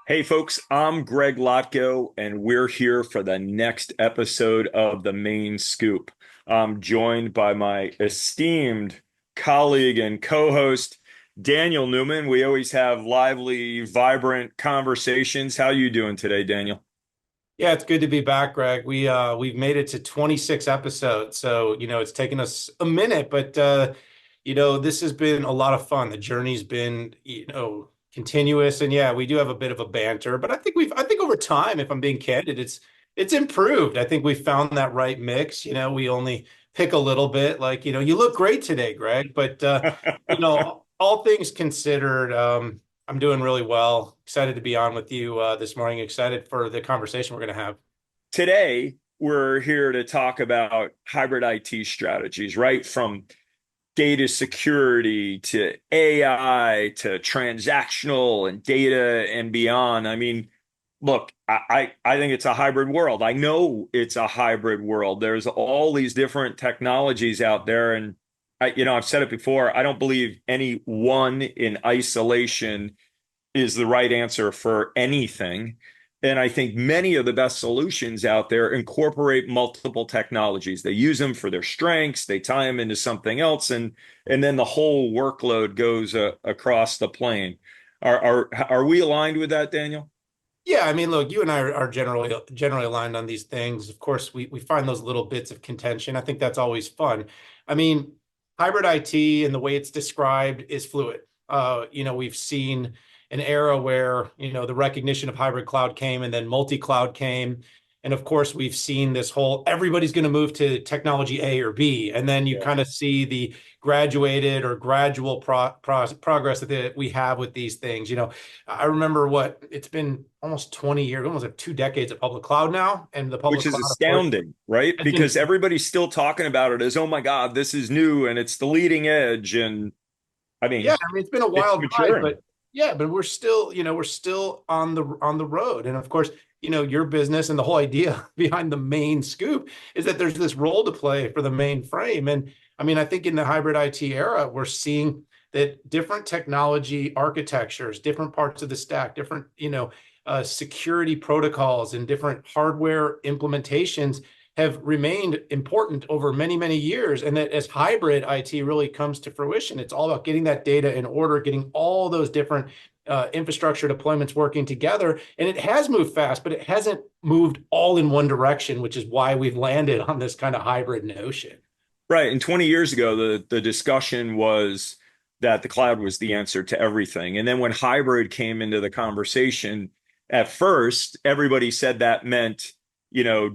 Hey folks, I'm Greg Lotko, and we're here for the next episode of The Main Scoop. I'm joined by my esteemed colleague and co-host, Daniel Newman. We always have lively, vibrant conversations. How you doing today, Daniel? Yeah, it's good to be back, Greg. We've made it to 26 episodes. So, it's taken us a minute, but this has been a lot of fun. The journey's been, continuous. And yeah, we do have a bit of a banter, but I think over time, if I'm being candid, it's improved. I think we found that right mix. We only pick a little bit, like, you look great today, Greg, but all things considered, I'm doing really well. Excited to be on with you this morning. Excited for the conversation we're going to have. Today, we're here to talk about hybrid IT strategies, right? From data security to AI to transactional and data and beyond. I mean, look, I think it's a hybrid world. I know it's a hybrid world. There's all these different technologies out there, and I've said it before. I don't believe any one in isolation is the right answer for anything. And I think many of the best solutions out there incorporate multiple technologies. They use them for their strengths, they tie them into something else, and then the whole workload goes across the plane. Are we aligned with that, Daniel? Yeah, I mean, look, you and I are generally aligned on these things. Of course, we find those little bits of contention. I think that's always fun. I mean, hybrid IT and the way it's described is fluid. We've seen an era where, the recognition of hybrid cloud came and then multi-cloud came. And of course, we've seen this whole everybody's going to move to technology A or B. And then you Yeah. kind of see the graduated or gradual progress that we have with these things. I remember it's been almost 20 years, almost like 2 decades of public cloud now. And the Which public is cloud, of course, astounding, right? has been, Because everybody's still talking about it as, oh my God, this is new and it's the leading edge. And I yeah, mean, I mean, it's been a it's wild ride, maturing. but yeah, but we're still on the road. And of course, your business and the whole idea behind the main scoop is that there's this role to play for the mainframe. And I mean, I think in the hybrid IT era, we're seeing that different technology architectures, different parts of the stack, different, security protocols and different hardware implementations have remained important over many, many years. And that as hybrid IT really comes to fruition, it's all about getting that data in order, getting all those different infrastructure deployments working together. And it has moved fast, but it hasn't moved all in one direction, which is why we've landed on this kind of hybrid notion. Right. And 20 years ago, the discussion was that the cloud was the answer to everything. And then when hybrid came into the conversation, at first, everybody said that meant,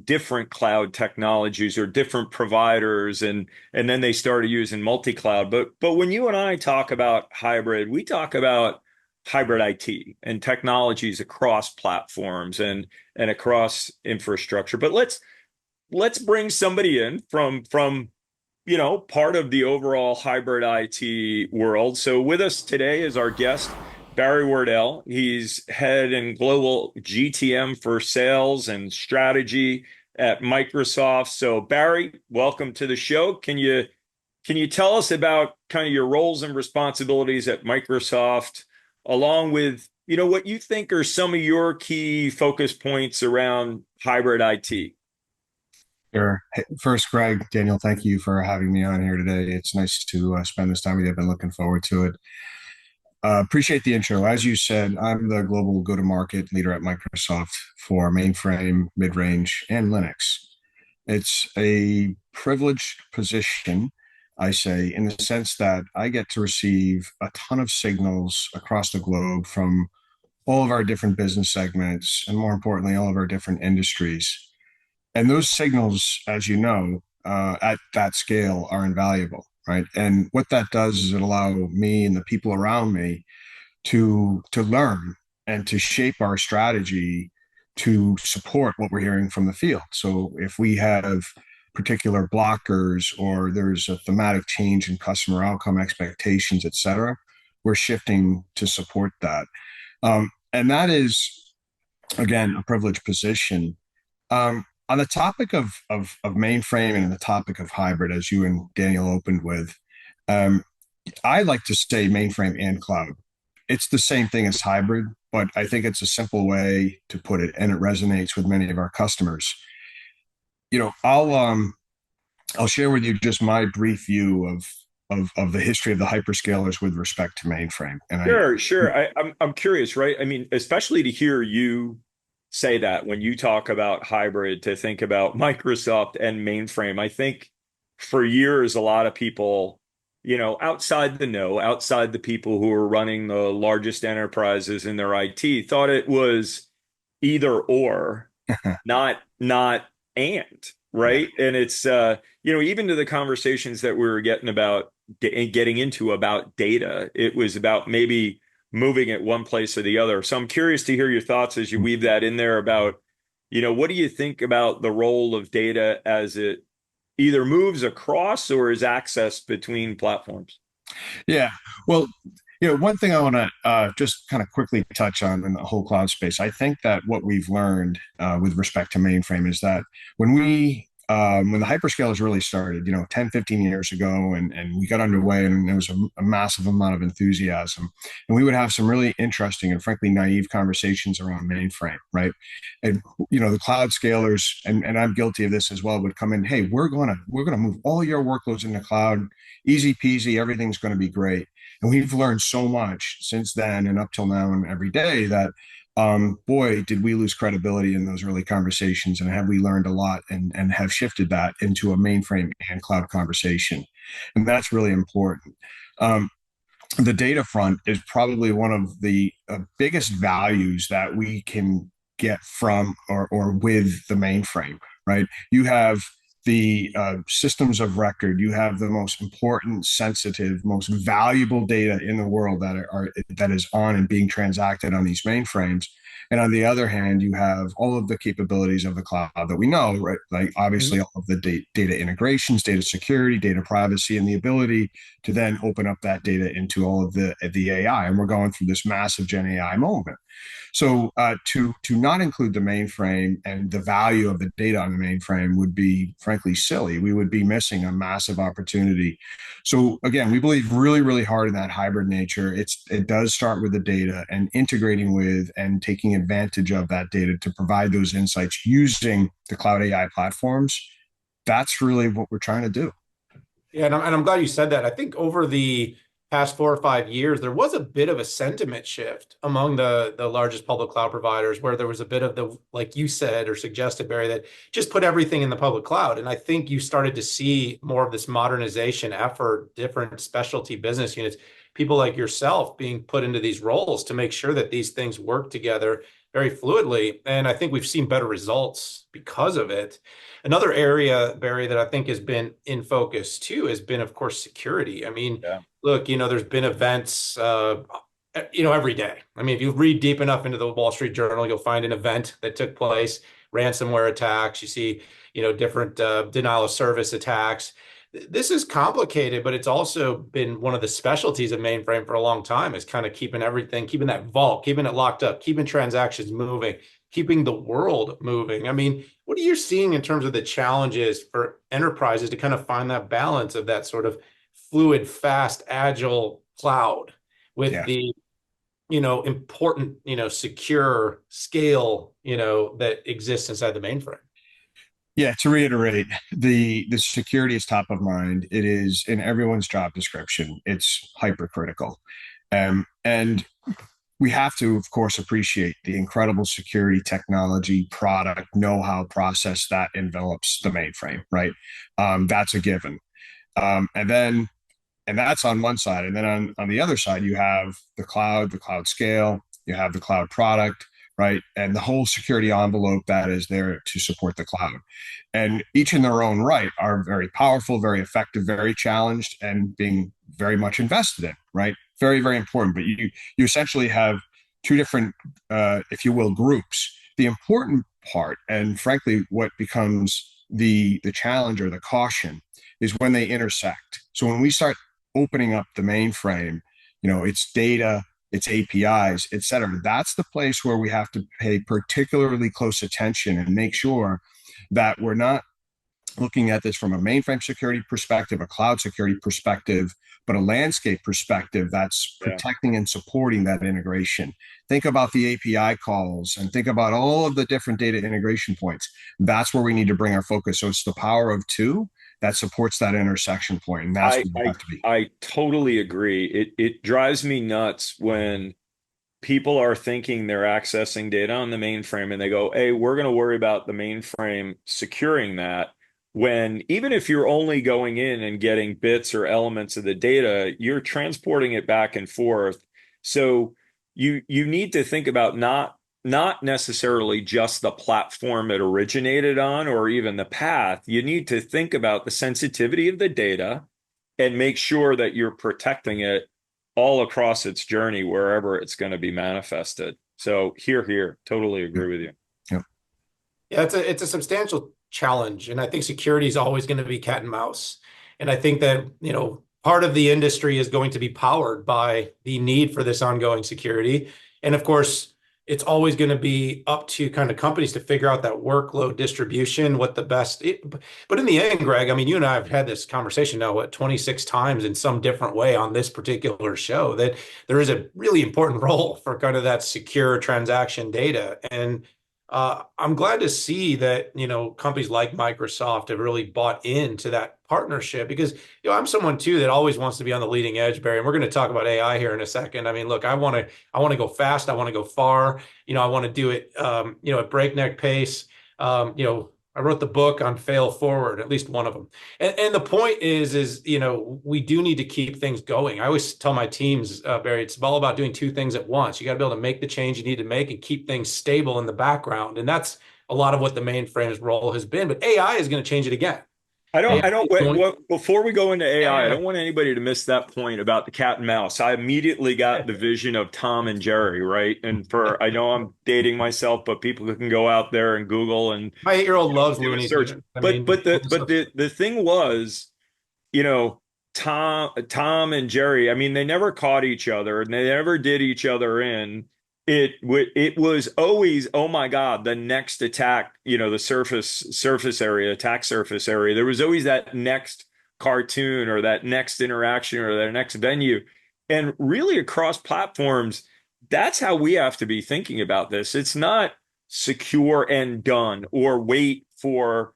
different cloud technologies or different providers, and then they started using multi-cloud. But when you and I talk about hybrid, we talk about hybrid IT and technologies across platforms and across infrastructure. But let's bring somebody in from part of the overall hybrid IT world. So with us today is our guest, Barry Wordell. He's head in Global GTM for sales and strategy at Microsoft. So Barry, welcome to the show. Can you tell us about kind of your roles and responsibilities at Microsoft, along with, what you think are some of your key focus points around hybrid IT? Sure. Hey, first, Greg, Daniel, thank you for having me on here today. It's nice to spend this time with you. I've been looking forward to it. Appreciate the intro. As you said, I'm the global go-to-market leader at Microsoft for mainframe, mid-range, and Linux. It's a privileged position, I say, in the sense that I get to receive a ton of signals across the globe from all of our different business segments, and more importantly, all of our different industries. And those signals, as you know, at that scale are invaluable, right? And what that does is it allow me and the people around me to learn and to shape our strategy to support what we're hearing from the field. So if we have particular blockers or there's a thematic change in customer outcome expectations, et cetera, we're shifting to support that. And that is, again, a privileged position. On the topic of mainframe and the topic of hybrid, as you and Daniel opened with, I like to say mainframe and cloud. It's the same thing as hybrid, but I think it's a simple way to put it, and it resonates with many of our customers. You know, I'll share with you just my brief view of the history of the hyperscalers with respect to mainframe. And I Sure, sure. I'm curious, right? I mean, especially to hear you say that when you talk about hybrid, to think about Microsoft and mainframe. I think for years, a lot of people, outside the know, outside the people who are running the largest enterprises in their IT, thought it was either or, not and, yeah, right? And it's even to the conversations that we were getting into about data, it was about maybe moving it one place or the other. So I'm curious to hear your thoughts as you weave that in there about, what do you think about the role of data as it either moves across or is accessed between platforms? yeah. Well, one thing I want to just kind of quickly touch on in the whole cloud space, I think that what we've learned with respect to mainframe is that when the hyperscalers really started, 10, 15 years ago, and we got underway, and there was a massive amount of enthusiasm, and we would have some really interesting and frankly naive conversations around mainframe, right? And the cloud scalers, and I'm guilty of this as well, would come in, hey, we're gonna move all your workloads in the cloud, easy peasy, everything's going to be great. And we've learned so much since then and up till now and every day that boy, did we lose credibility in those early conversations, and have we learned a lot and have shifted that into a mainframe and cloud conversation. And that's really important. Um, the data front is probably one of the biggest values that we can get from or with the mainframe, right? You have the systems of record, you have the most important, sensitive, most valuable data in the world that is on and being transacted on these mainframes. And on the other hand, you have all of the capabilities of the cloud that we know, right? Like obviously all of the data integrations, data security, data privacy, and the ability to then open up that data into all of the AI. And we're going through this massive Gen AI moment. So to not include the mainframe and the value of the data on the mainframe would be frankly silly. We would be missing a massive opportunity. So again, we believe really, really hard in that hybrid nature. It does start with the data and integrating with and taking advantage of that data to provide those insights using the cloud AI platforms. That's really what we're trying to do. Yeah, and I'm glad you said that. I think over the past 4 or 5 years, there was a bit of a sentiment shift among the largest public cloud providers, where there was a bit of the, like you said or suggested, Barry, that just put everything in the public cloud. And I think you started to see more of this modernization effort, different specialty business units, people like yourself being put into these roles to make sure that these things work together very fluidly. And I think we've seen better results because of it. Another area, Barry, that I think has been in focus too has been, of course, security. I mean, Yeah. look, there's been events, every day. I mean, if you read deep enough into the Wall Street Journal, you'll find an event that took place, ransomware attacks. You see, different denial of service attacks. This is complicated, but it's also been one of the specialties of mainframe for a long time, is kind of keeping everything, keeping that vault, keeping it locked up, keeping transactions moving, keeping the world moving. I mean, what are you seeing in terms of the challenges for enterprises to kind of find that balance of that sort of fluid, fast, agile cloud with Yeah. the, important, secure scale, that exists inside the mainframe? Yeah, to reiterate, the security is top of mind. It is in everyone's job description. It's hypercritical. And we have to, of course, appreciate the incredible security technology, product, know-how process that envelops the mainframe, right? That's a given. And then and that's on one side. And then on the other side, you have the cloud scale, you have the cloud product, right? And the whole security envelope that is there to support the cloud. And each in their own right are very powerful, very effective, very challenged, and being very much invested in, right? Very, very important. But you essentially have two different, if you will, groups. The important part, and frankly, what becomes the challenge or the caution, is when they intersect. So when we start opening up the mainframe, its data, its APIs, et cetera, that's the place where we have to pay particularly close attention and make sure that we're not looking at this from a mainframe security perspective, a cloud security perspective, but a landscape perspective that's Yeah. protecting and supporting that integration. Think about the API calls and think about all of the different data integration points. That's where we need to bring our focus. So it's the power of two that supports that intersection point, and that's I where we I have to be. I totally agree. It drives me nuts when people are thinking they're accessing data on the mainframe and they go, hey, we're going to worry about the mainframe securing that. When even if you're only going in and getting bits or elements of the data, you're transporting it back and forth. So you need to think about not necessarily just the platform it originated on or even the path. You need to think about the sensitivity of the data and make sure that you're protecting it all across its journey wherever it's going to be manifested. So here, totally Yep. agree with you. Yep. Yeah, it's a substantial challenge, and I think security is always going to be cat and mouse. And I think that, part of the industry is going to be powered by the need for this ongoing security. And of course, it's always going to be up to kind of companies to figure out that workload distribution, what the best. But in the end, Greg, I mean, you and I have had this conversation now, 26 times in some different way on this particular show, that there is a really important role for kind of that secure transaction data. And I'm glad to see that, companies like Microsoft have really bought into that partnership because, I'm someone too that always wants to be on the leading edge, Barry. And we're going to talk about AI here in a second. I mean, look, I want to go fast. I want to go far. I want to do it, at breakneck pace. I wrote the book on fail forward, at least one of them. And the point is, we do need to keep things going. I always tell my teams, Barry, it's all about doing two things at once. You got to be able to make the change you need to make and keep things stable in the background. And that's a lot of what the mainframe's role has been. But AI is going to change it again. AI I don't, is going, before we go into AI, I yeah, don't want anybody to miss that point about the cat and mouse. I immediately got the vision of Tom and Jerry, right? And I know I'm dating myself, but people can go out there and Google and my 8-year-old loves do a Looney search. Tunes. I But, mean, but the thing was, you know, Tom and Jerry, I mean, they never caught each other and they never did each other in. It was always, oh my God, the next attack, the surface area, attack surface area. There was always that next cartoon or that next interaction or that next venue. And really across platforms, that's how we have to be thinking about this. It's not secure and done or wait for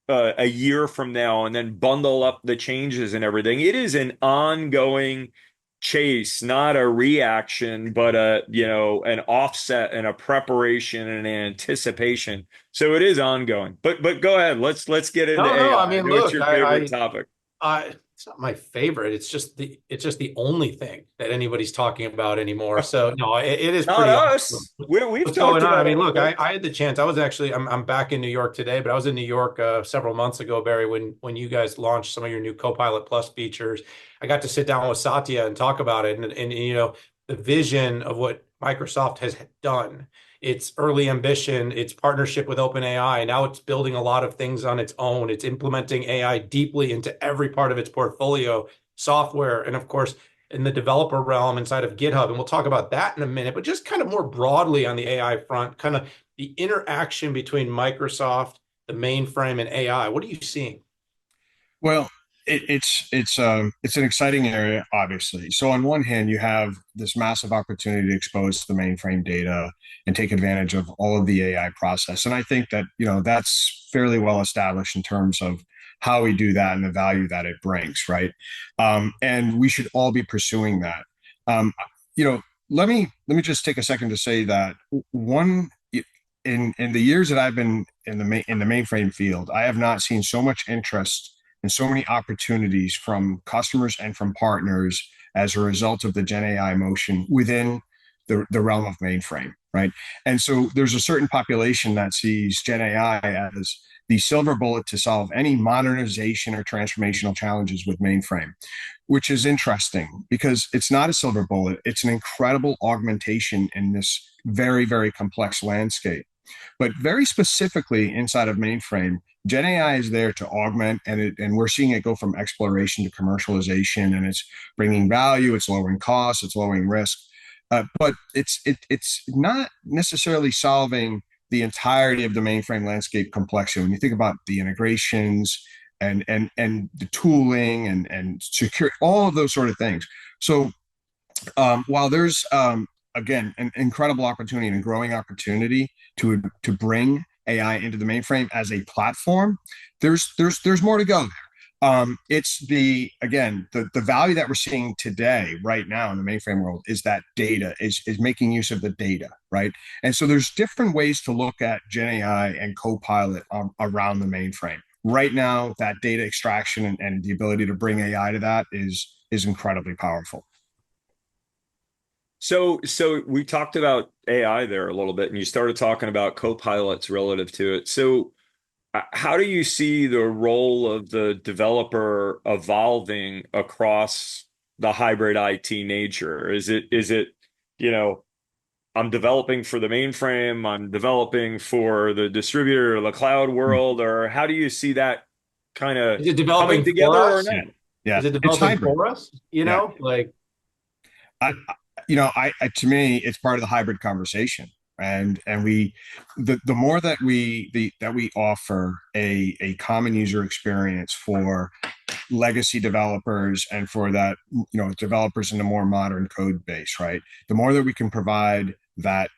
a year from now and then bundle up the changes and everything. It is an ongoing chase, not a reaction, but an offset and a preparation and an anticipation. So it is ongoing. But go ahead. Let's get into no, I AI. I mean, know it's look, your favorite topic. it's not my favorite. It's just the only thing that anybody's talking about anymore. So no, it is Not pretty awesome us. We've what's going talked on. I about mean, other look, things. I had the chance. I was actually I'm back in New York today, but I was in New York several months ago, Barry, when you guys launched some of your new Copilot Plus features. I got to sit down with Satya and talk about it, and the vision of what Microsoft has done, its early ambition, its partnership with OpenAI. Now it's building a lot of things on its own. It's implementing AI deeply into every part of its portfolio, software, and of course, in the developer realm inside of GitHub. And we'll talk about that in a minute, but just kind of more broadly on the AI front, kind of the interaction between Microsoft, the mainframe, and AI. What are you seeing? Well, it's an exciting area, obviously. So on one hand, you have this massive opportunity to expose the mainframe data and take advantage of all of the AI process. And I think that, that's fairly well established in terms of how we do that and the value that it brings, right? And we should all be pursuing that. Um, you know, let me just take a second to say that one in the years that I've been in the mainframe field, I have not seen so much interest and so many opportunities from customers and from partners as a result of the Gen AI motion within the realm of mainframe, right? And so there's a certain population that sees Gen AI as the silver bullet to solve any modernization or transformational challenges with mainframe, which is interesting because it's not a silver bullet. It's an incredible augmentation in this very, very complex landscape. But very specifically inside of mainframe, Gen AI is there to augment, and we're seeing it go from exploration to commercialization, and it's bringing value, it's lowering costs, it's lowering risk, but it's not necessarily solving the entirety of the mainframe landscape complexity. When you think about the integrations and the tooling and secure, all of those sort of things. So while there's again an incredible opportunity and a growing opportunity to bring AI into the mainframe as a platform, there's more to go there. It's the again the value that we're seeing today, right now in the mainframe world, is that data is making use of the data, right? And so there's different ways to look at Gen AI and Copilot around the mainframe. Right now, that data extraction and the ability to bring AI to that is incredibly powerful. So we talked about AI there a little bit, and you started talking about co-pilots relative to it. So how do you see the role of the developer evolving across the hybrid IT nature? Is it, you know, I'm developing for the mainframe, I'm developing for the distributor or the cloud world, or how do you see that kind of Is it coming developing for together or us? not? Yeah, Is it it's developing hybrid. for us? You Yeah, know, like I, I to me, it's part of the hybrid conversation, and the more that we offer a common user experience for legacy developers and for that developers in a more modern code base, right? The more that we can provide that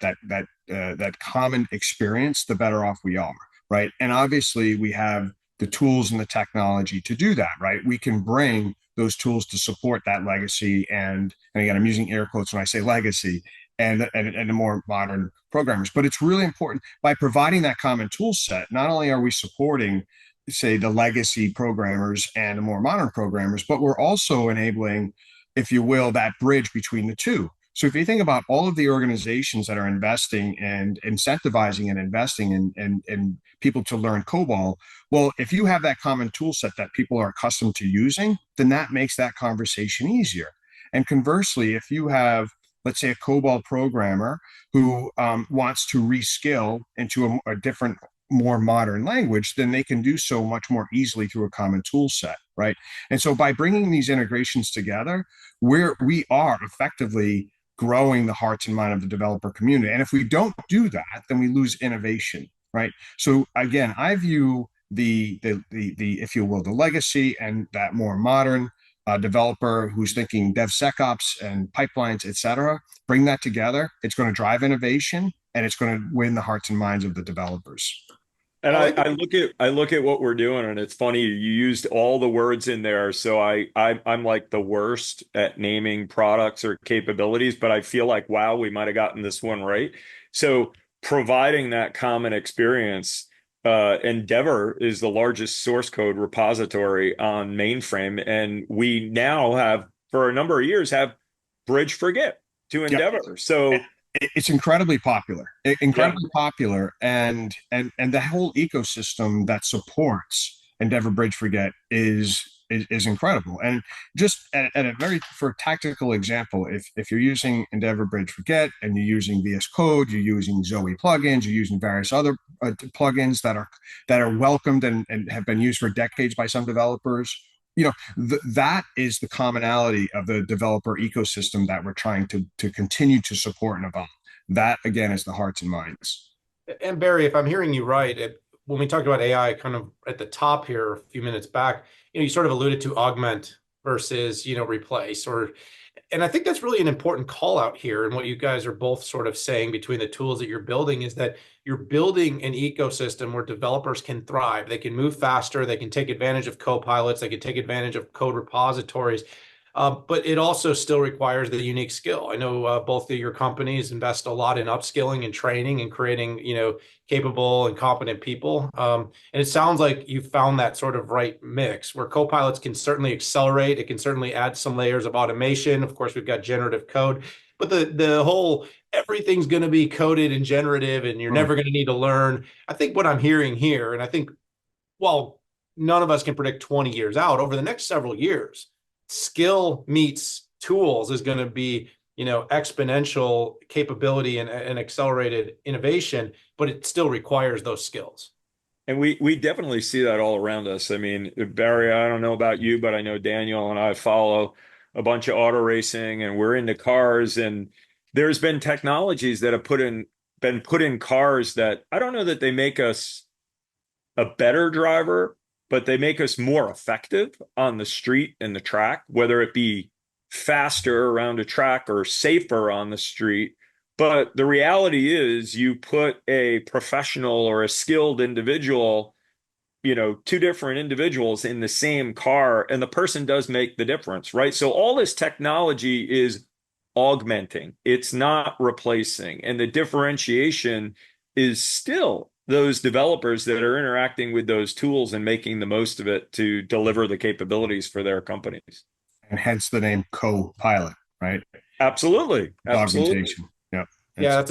common experience, the better off we are, right? And obviously, we have the tools and the technology to do that, right? We can bring those tools to support that legacy, and again, I'm using air quotes when I say legacy, and the more modern programmers. But it's really important by providing that common tool set. Not only are we supporting, say, the legacy programmers and the more modern programmers, but we're also enabling, if you will, that bridge between the two. So if you think about all of the organizations that are investing and incentivizing and investing in people to learn COBOL, well, if you have that common tool set that people are accustomed to using, then that makes that conversation easier. And conversely, if you have, let's say, a COBOL programmer who wants to reskill into a different, more modern language, then they can do so much more easily through a common tool set, right? And so by bringing these integrations together, we are effectively growing the hearts and mind of the developer community. And if we don't do that, then we lose innovation, right? So again, I view the if you will, the legacy and that more modern developer who's thinking DevSecOps and pipelines, et cetera, bring that together. It's going to drive innovation, and it's going to win the hearts and minds of the developers. And I like I look at what we're doing, and it's funny you used all the words in there. So I'm like the worst at naming products or capabilities, but I feel like wow, we might have gotten this one right. So providing that common experience, Endeavor is the largest source code repository on mainframe, and we now have for a number of years have bridge forget to Yeah, Endeavor. So it's incredibly popular, yeah. incredibly popular, and the whole ecosystem that supports Endeavor Bridge Forget is incredible. And just at a very for a tactical example, if you're using Endeavor Bridge Forget and you're using VS Code, you're using Zoe plugins, you're using various other plugins that are welcomed and have been used for decades by some developers. That is the commonality of the developer ecosystem that we're trying to continue to support and evolve. That again is the hearts and minds. And Barry, if I'm hearing you right, when we talked about AI kind of at the top here a few minutes back, you sort of alluded to augment versus, replace, and I think that's really an important call out here. And what you guys are both sort of saying between the tools that you're building is that you're building an ecosystem where developers can thrive. They can move faster. They can take advantage of co-pilots. They can take advantage of code repositories. But it also still requires the unique skill. I know both of your companies invest a lot in upskilling and training and creating, capable and competent people. And it sounds like you found that sort of right mix where co-pilots can certainly accelerate. It can certainly add some layers of automation. Of course, we've got generative code, but the whole everything's going to be coded and generative, and you're Mm. never going to need to learn. I think what I'm hearing here, and I think, well, none of us can predict 20 years out over the next several years skill meets tools is going to be exponential capability and accelerated innovation, but it still requires those skills. And we definitely see that all around us. I mean, Barry, I don't know about you, but I know Daniel and I follow a bunch of auto racing, and we're into cars, and there's been technologies that have been put in cars that I don't know that they make us a better driver, but they make us more effective on the street and the track, whether it be faster around a track or safer on the street. But the reality is, you put a professional or a skilled individual, two different individuals in the same car, and the person does make the difference, right? So all this technology is augmenting, it's not replacing. And the differentiation is still those developers that are interacting with those tools and making the most of it to deliver the capabilities for their companies. And hence the name co-pilot, right? Absolutely. Absolutely. Augmentation. Yep. Yeah, it's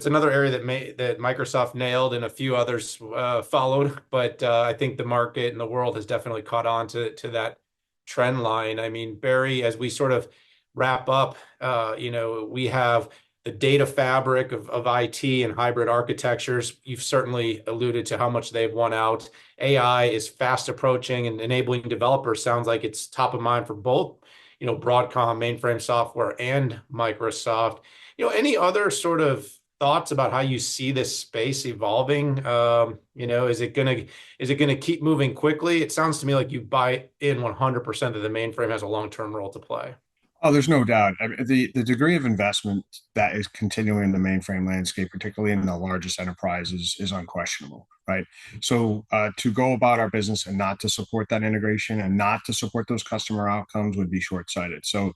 another area that Microsoft nailed and a few others followed, but I think the market and the world has definitely caught on to that trend line. I mean, Barry, as we sort of wrap up, we have the data fabric of IT and hybrid architectures. You've certainly alluded to how much they've won out. AI is fast approaching and enabling developers. Sounds like it's top of mind for both, Broadcom, Mainframe Software, and Microsoft. Any other sort of thoughts about how you see this space evolving? Is it gonna keep moving quickly? It sounds to me like you buy in 100% that the mainframe has a long-term role to play. Oh, there's no doubt. I mean, the degree of investment that is continuing in the mainframe landscape, particularly in the largest enterprises, is unquestionable, right? So to go about our business and not to support that integration and not to support those customer outcomes would be short-sighted. So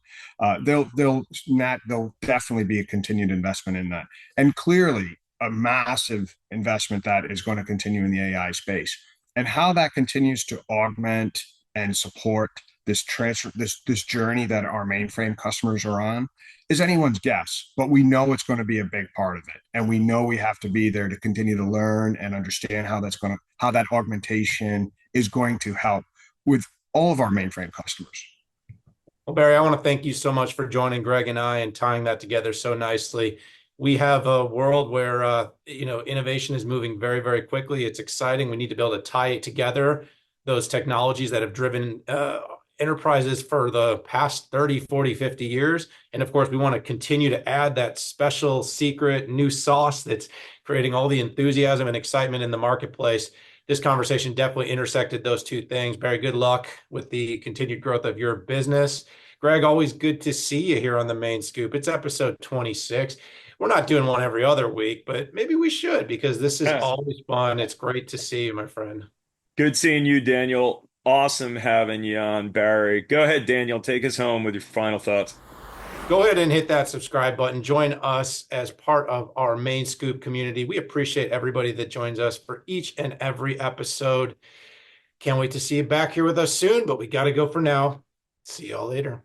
they'll definitely be a continued investment in that, and clearly a massive investment that is going to continue in the AI space, and how that continues to augment and support this transfer, this journey that our mainframe customers are on, is anyone's guess. But we know it's going to be a big part of it, and we know we have to be there to continue to learn and understand how that augmentation is going to help with all of our mainframe customers. Well, Barry, I want to thank you so much for joining Greg and I and tying that together so nicely. We have a world where innovation is moving very, very quickly. It's exciting. We need to be able to tie it together, those technologies that have driven enterprises for the past 30, 40, 50 years. And of course, we want to continue to add that special secret new sauce that's creating all the enthusiasm and excitement in the marketplace. This conversation definitely intersected those two things. Barry, good luck with the continued growth of your business. Greg, always good to see you here on the Main Scoop. It's episode 26. We're not doing one every other week, but maybe we should, because this is always fun. It's great to see you, my friend. Good seeing you, Daniel. Awesome having you on, Barry. Go ahead, Daniel. Take us home with your final thoughts. Go ahead and hit that subscribe button. Join us as part of our Main Scoop community. We appreciate everybody that joins us for each and every episode. Can't wait to see you back here with us soon, but we got to go for now. See y'all later.